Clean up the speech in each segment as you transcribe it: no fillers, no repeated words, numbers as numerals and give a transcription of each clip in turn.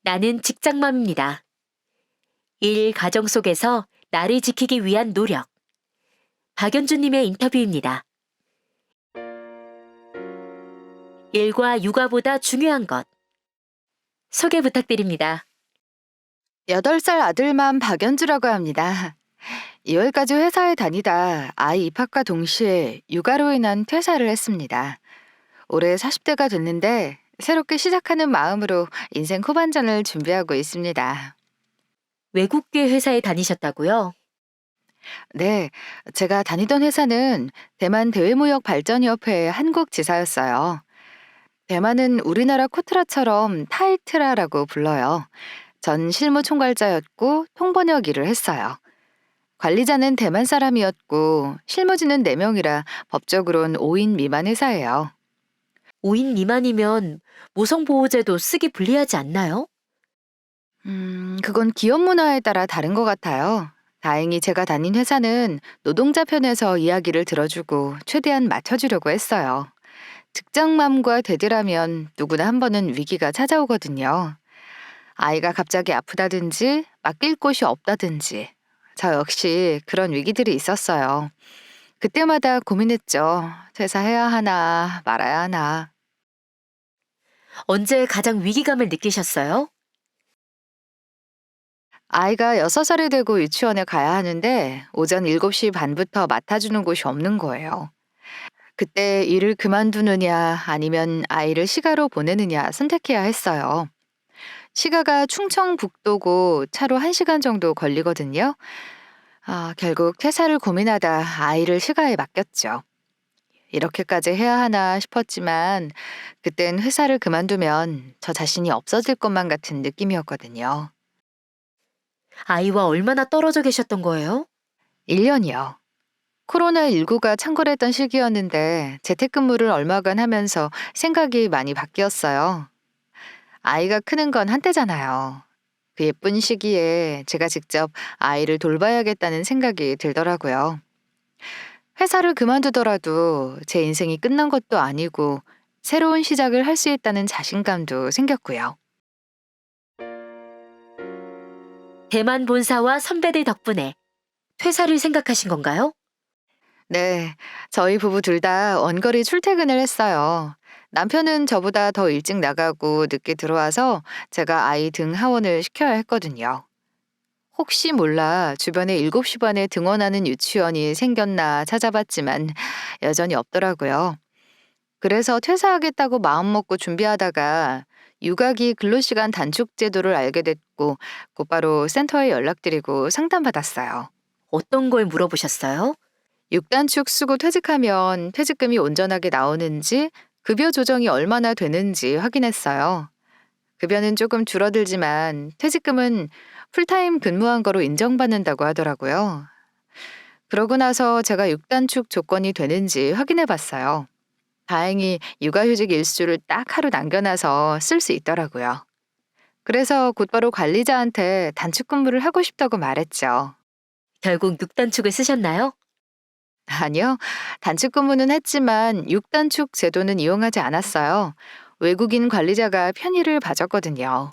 나는 직장맘입니다. 일, 가정 속에서 나를 지키기 위한 노력. 박연주님의 인터뷰입니다. 일과 육아보다 중요한 것. 소개 부탁드립니다. 8살 아들맘 박연주라고 합니다. 2월까지 회사에 다니다 아이 입학과 동시에 육아로 인한 퇴사를 했습니다. 올해 40대가 됐는데 새롭게 시작하는 마음으로 인생 후반전을 준비하고 있습니다. 외국계 회사에 다니셨다고요? 네, 제가 다니던 회사는 대만 대외무역발전협회의 한국 지사였어요. 대만은 우리나라 코트라처럼 타이트라라고 불러요. 전 실무총괄자였고 통번역 일을 했어요. 관리자는 대만 사람이었고 실무진은 4명이라 법적으론 5인 미만 회사예요. 5인 미만이면 모성보호제도 쓰기 불리하지 않나요? 그건 기업 문화에 따라 다른 것 같아요. 다행히 제가 다닌 회사는 노동자 편에서 이야기를 들어주고 최대한 맞춰주려고 했어요. 직장맘과 되드라면 누구나 한 번은 위기가 찾아오거든요. 아이가 갑자기 아프다든지 맡길 곳이 없다든지 저 역시 그런 위기들이 있었어요. 그때마다 고민했죠. 퇴사해야 하나 말아야 하나. 언제 가장 위기감을 느끼셨어요? 아이가 6살이 되고 유치원에 가야 하는데 오전 7시 반부터 맡아주는 곳이 없는 거예요. 그때 일을 그만두느냐 아니면 아이를 시가로 보내느냐 선택해야 했어요. 시가가 충청북도고 차로 1시간 정도 걸리거든요. 결국 퇴사를 고민하다 아이를 시가에 맡겼죠. 이렇게까지 해야 하나 싶었지만 그땐 회사를 그만두면 저 자신이 없어질 것만 같은 느낌이었거든요. 아이와 얼마나 떨어져 계셨던 거예요? 1년이요. 코로나19가 창궐했던 시기였는데 재택근무를 얼마간 하면서 생각이 많이 바뀌었어요. 아이가 크는 건 한때잖아요. 그 예쁜 시기에 제가 직접 아이를 돌봐야겠다는 생각이 들더라고요. 회사를 그만두더라도 제 인생이 끝난 것도 아니고 새로운 시작을 할 수 있다는 자신감도 생겼고요. 대만 본사와 선배들 덕분에 퇴사를 생각하신 건가요? 네, 저희 부부 둘 다 원거리 출퇴근을 했어요. 남편은 저보다 더 일찍 나가고 늦게 들어와서 제가 아이 등 하원을 시켜야 했거든요. 혹시 몰라 주변에 7시 반에 등원하는 유치원이 생겼나 찾아봤지만 여전히 없더라고요. 그래서 퇴사하겠다고 마음먹고 준비하다가 육아기 근로시간 단축 제도를 알게 됐고 곧바로 센터에 연락드리고 상담받았어요. 어떤 걸 물어보셨어요? 6단축 쓰고 퇴직하면 퇴직금이 온전하게 나오는지 급여 조정이 얼마나 되는지 확인했어요. 급여는 조금 줄어들지만 퇴직금은 풀타임 근무한 거로 인정받는다고 하더라고요. 그러고 나서 제가 6단축 조건이 되는지 확인해 봤어요. 다행히 육아휴직 일수를 딱 하루 남겨놔서 쓸 수 있더라고요. 그래서 곧바로 관리자한테 단축 근무를 하고 싶다고 말했죠. 결국 6단축을 쓰셨나요? 아니요. 단축 근무는 했지만 6단축 제도는 이용하지 않았어요. 외국인 관리자가 편의를 봐줬거든요.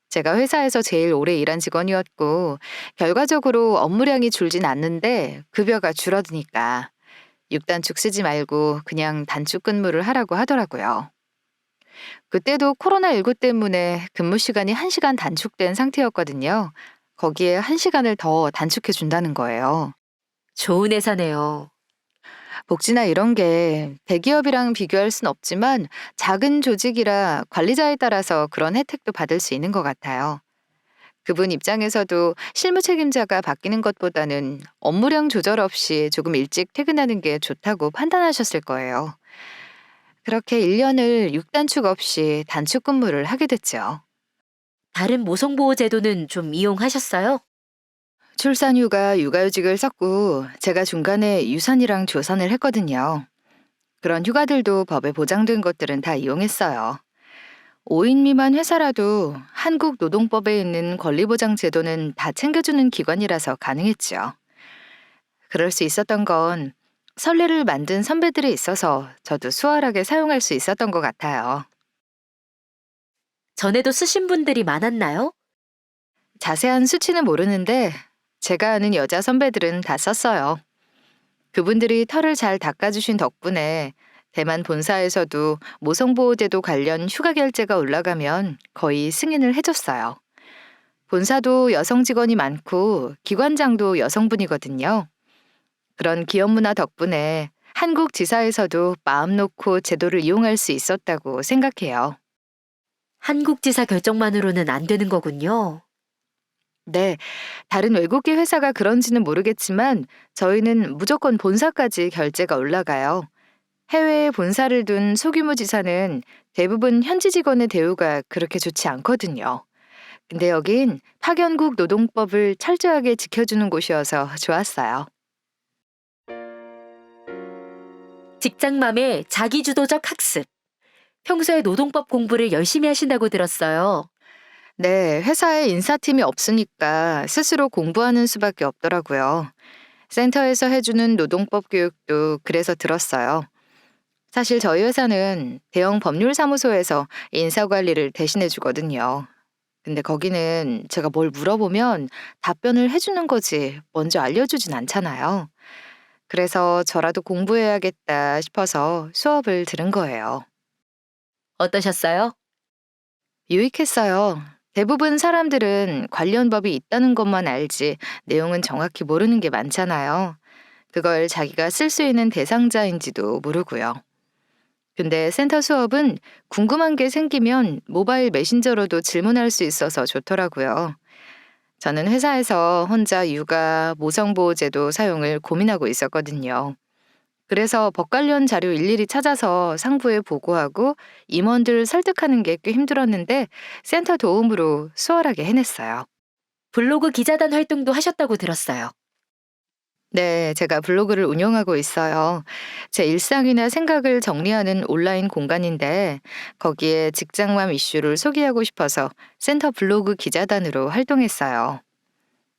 제가 회사에서 제일 오래 일한 직원이었고, 결과적으로 업무량이 줄진 않는데 급여가 줄어드니까 6단축 쓰지 말고 그냥 단축 근무를 하라고 하더라고요. 그때도 코로나19 때문에 근무 시간이 1시간 단축된 상태였거든요. 거기에 1시간을 더 단축해 준다는 거예요. 좋은 회사네요. 복지나 이런 게 대기업이랑 비교할 순 없지만 작은 조직이라 관리자에 따라서 그런 혜택도 받을 수 있는 것 같아요. 그분 입장에서도 실무 책임자가 바뀌는 것보다는 업무량 조절 없이 조금 일찍 퇴근하는 게 좋다고 판단하셨을 거예요. 그렇게 1년을 6단축 없이 단축 근무를 하게 됐죠. 다른 모성보호 제도는 좀 이용하셨어요? 출산휴가, 육아휴직을 썼고 제가 중간에 유산이랑 조산을 했거든요. 그런 휴가들도 법에 보장된 것들은 다 이용했어요. 5인 미만 회사라도 한국 노동법에 있는 권리보장 제도는 다 챙겨주는 기관이라서 가능했죠. 그럴 수 있었던 건 선례를 만든 선배들이 있어서 저도 수월하게 사용할 수 있었던 것 같아요. 전에도 쓰신 분들이 많았나요? 자세한 수치는 모르는데 제가 아는 여자 선배들은 다 썼어요. 그분들이 털을 잘 닦아주신 덕분에 대만 본사에서도 모성보호제도 관련 휴가 결제가 올라가면 거의 승인을 해줬어요. 본사도 여성 직원이 많고 기관장도 여성분이거든요. 그런 기업 문화 덕분에 한국 지사에서도 마음 놓고 제도를 이용할 수 있었다고 생각해요. 한국지사 결정만으로는 안 되는 거군요. 네, 다른 외국계 회사가 그런지는 모르겠지만 저희는 무조건 본사까지 결제가 올라가요. 해외에 본사를 둔 소규모 지사는 대부분 현지 직원의 대우가 그렇게 좋지 않거든요. 근데 여긴 파견국 노동법을 철저하게 지켜주는 곳이어서 좋았어요. 직장맘의 자기주도적 학습. 평소에 노동법 공부를 열심히 하신다고 들었어요. 네, 회사에 인사팀이 없으니까 스스로 공부하는 수밖에 없더라고요. 센터에서 해주는 노동법 교육도 그래서 들었어요. 사실 저희 회사는 대형 법률사무소에서 인사관리를 대신해 주거든요. 근데 거기는 제가 뭘 물어보면 답변을 해주는 거지 먼저 알려주진 않잖아요. 그래서 저라도 공부해야겠다 싶어서 수업을 들은 거예요. 어떠셨어요? 유익했어요. 대부분 사람들은 관련 법이 있다는 것만 알지 내용은 정확히 모르는 게 많잖아요. 그걸 자기가 쓸 수 있는 대상자인지도 모르고요. 근데 센터 수업은 궁금한 게 생기면 모바일 메신저로도 질문할 수 있어서 좋더라고요. 저는 회사에서 혼자 육아, 모성보호제도 사용을 고민하고 있었거든요. 그래서 법 관련 자료 일일이 찾아서 상부에 보고하고 임원들 설득하는 게 꽤 힘들었는데 센터 도움으로 수월하게 해냈어요. 블로그 기자단 활동도 하셨다고 들었어요. 네, 제가 블로그를 운영하고 있어요. 제 일상이나 생각을 정리하는 온라인 공간인데 거기에 직장맘 이슈를 소개하고 싶어서 센터 블로그 기자단으로 활동했어요.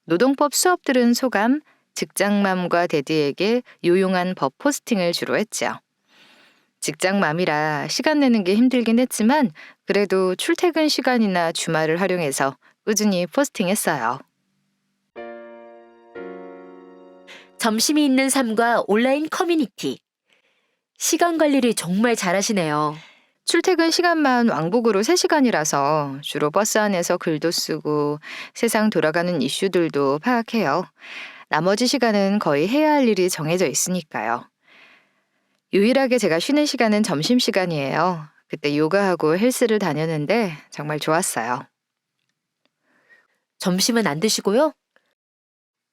노동법 수업 들은 소감, 직장맘과 데디에게 유용한 법 포스팅을 주로 했죠. 직장맘이라 시간 내는 게 힘들긴 했지만 그래도 출퇴근 시간이나 주말을 활용해서 꾸준히 포스팅했어요. 점심이 있는 삶과 온라인 커뮤니티. 시간 관리를 정말 잘하시네요. 출퇴근 시간만 왕복으로 3시간이라서 주로 버스 안에서 글도 쓰고 세상 돌아가는 이슈들도 파악해요. 나머지 시간은 거의 해야 할 일이 정해져 있으니까요. 유일하게 제가 쉬는 시간은 점심시간이에요. 그때 요가하고 헬스를 다녔는데 정말 좋았어요. 점심은 안 드시고요?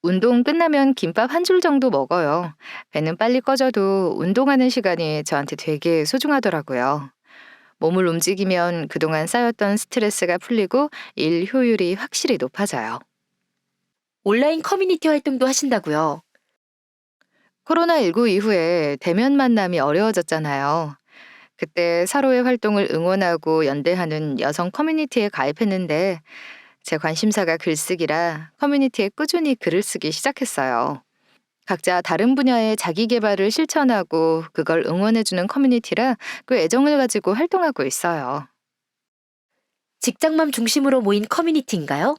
운동 끝나면 김밥 한 줄 정도 먹어요. 배는 빨리 꺼져도 운동하는 시간이 저한테 되게 소중하더라고요. 몸을 움직이면 그동안 쌓였던 스트레스가 풀리고 일 효율이 확실히 높아져요. 온라인 커뮤니티 활동도 하신다고요. 코로나19 이후에 대면 만남이 어려워졌잖아요. 그때 서로의 활동을 응원하고 연대하는 여성 커뮤니티에 가입했는데 제 관심사가 글쓰기라 커뮤니티에 꾸준히 글을 쓰기 시작했어요. 각자 다른 분야의 자기 개발을 실천하고 그걸 응원해주는 커뮤니티라 꽤 애정을 가지고 활동하고 있어요. 직장맘 중심으로 모인 커뮤니티인가요?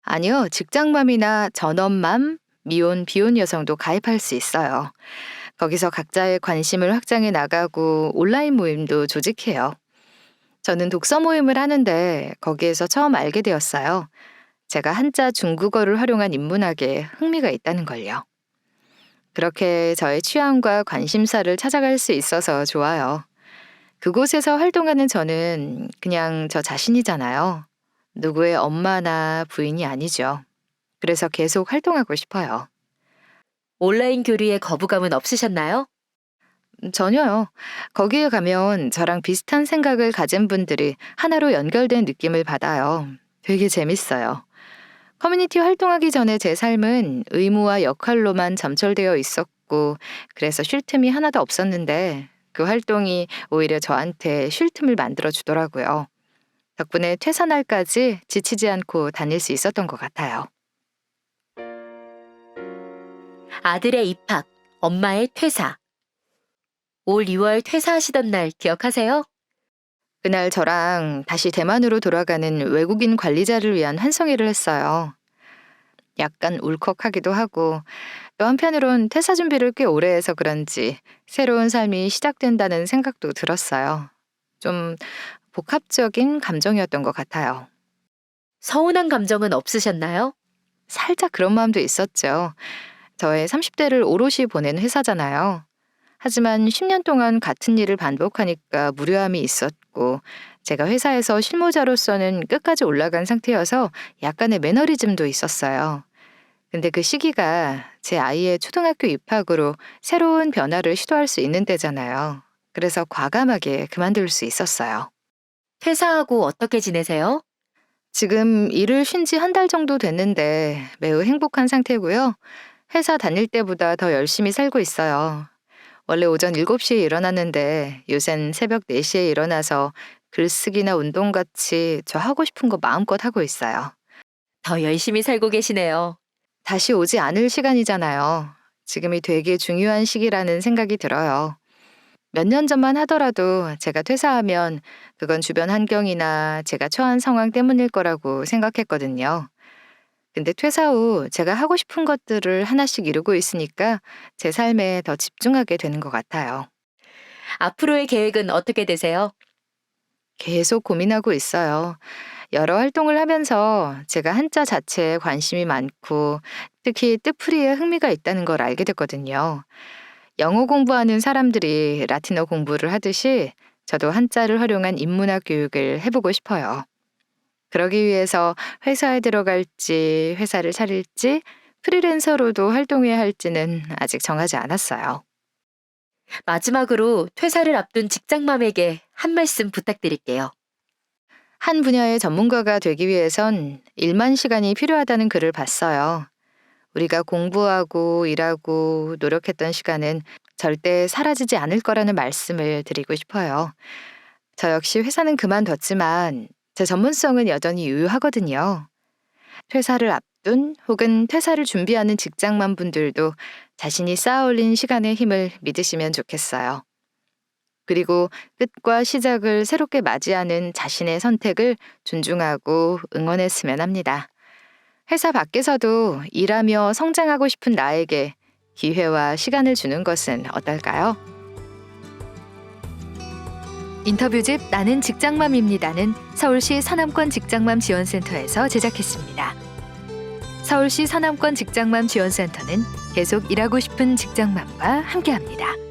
아니요, 직장맘이나 전업맘, 미혼, 비혼 여성도 가입할 수 있어요. 거기서 각자의 관심을 확장해 나가고 온라인 모임도 조직해요. 저는 독서 모임을 하는데 거기에서 처음 알게 되었어요. 제가 한자 중국어를 활용한 인문학에 흥미가 있다는 걸요. 그렇게 저의 취향과 관심사를 찾아갈 수 있어서 좋아요. 그곳에서 활동하는 저는 그냥 저 자신이잖아요. 누구의 엄마나 부인이 아니죠. 그래서 계속 활동하고 싶어요. 온라인 교류에 거부감은 없으셨나요? 전혀요. 거기에 가면 저랑 비슷한 생각을 가진 분들이 하나로 연결된 느낌을 받아요. 되게 재밌어요. 커뮤니티 활동하기 전에 제 삶은 의무와 역할로만 점철되어 있었고, 그래서 쉴 틈이 하나도 없었는데, 그 활동이 오히려 저한테 쉴 틈을 만들어 주더라고요. 덕분에 퇴사 날까지 지치지 않고 다닐 수 있었던 것 같아요. 아들의 입학, 엄마의 퇴사. 올 2월 퇴사하시던 날 기억하세요? 그날 저랑 다시 대만으로 돌아가는 외국인 관리자를 위한 환송회를 했어요. 약간 울컥하기도 하고 또 한편으론 퇴사 준비를 꽤 오래 해서 그런지 새로운 삶이 시작된다는 생각도 들었어요. 좀 복합적인 감정이었던 것 같아요. 서운한 감정은 없으셨나요? 살짝 그런 마음도 있었죠. 저의 30대를 오롯이 보낸 회사잖아요. 하지만 10년 동안 같은 일을 반복하니까 무료함이 있었고 제가 회사에서 실무자로서는 끝까지 올라간 상태여서 약간의 매너리즘도 있었어요. 근데 그 시기가 제 아이의 초등학교 입학으로 새로운 변화를 시도할 수 있는 때잖아요. 그래서 과감하게 그만둘 수 있었어요. 퇴사하고 어떻게 지내세요? 지금 일을 쉰 지 한 달 정도 됐는데 매우 행복한 상태고요. 회사 다닐 때보다 더 열심히 살고 있어요. 원래 오전 7시에 일어났는데 요샌 새벽 4시에 일어나서 글쓰기나 운동같이 저 하고 싶은 거 마음껏 하고 있어요. 더 열심히 살고 계시네요. 다시 오지 않을 시간이잖아요. 지금이 되게 중요한 시기라는 생각이 들어요. 몇 년 전만 하더라도 제가 퇴사하면 그건 주변 환경이나 제가 처한 상황 때문일 거라고 생각했거든요. 근데 퇴사 후 제가 하고 싶은 것들을 하나씩 이루고 있으니까 제 삶에 더 집중하게 되는 것 같아요. 앞으로의 계획은 어떻게 되세요? 계속 고민하고 있어요. 여러 활동을 하면서 제가 한자 자체에 관심이 많고 특히 뜻풀이에 흥미가 있다는 걸 알게 됐거든요. 영어 공부하는 사람들이 라틴어 공부를 하듯이 저도 한자를 활용한 인문학 교육을 해보고 싶어요. 그러기 위해서 회사에 들어갈지, 회사를 차릴지, 프리랜서로도 활동해야 할지는 아직 정하지 않았어요. 마지막으로 퇴사를 앞둔 직장맘에게 한 말씀 부탁드릴게요. 한 분야의 전문가가 되기 위해선 1만 시간이 필요하다는 글을 봤어요. 우리가 공부하고 일하고 노력했던 시간은 절대 사라지지 않을 거라는 말씀을 드리고 싶어요. 저 역시 회사는 그만뒀지만 제 전문성은 여전히 유효하거든요. 퇴사를 앞둔 혹은 퇴사를 준비하는 직장만 분들도 자신이 쌓아올린 시간의 힘을 믿으시면 좋겠어요. 그리고 끝과 시작을 새롭게 맞이하는 자신의 선택을 존중하고 응원했으면 합니다. 회사 밖에서도 일하며 성장하고 싶은 나에게 기회와 시간을 주는 것은 어떨까요? 인터뷰집 나는 직장맘입니다는 서울시 서남권 직장맘 지원센터에서 제작했습니다. 서울시 서남권 직장맘 지원센터는 계속 일하고 싶은 직장맘과 함께합니다.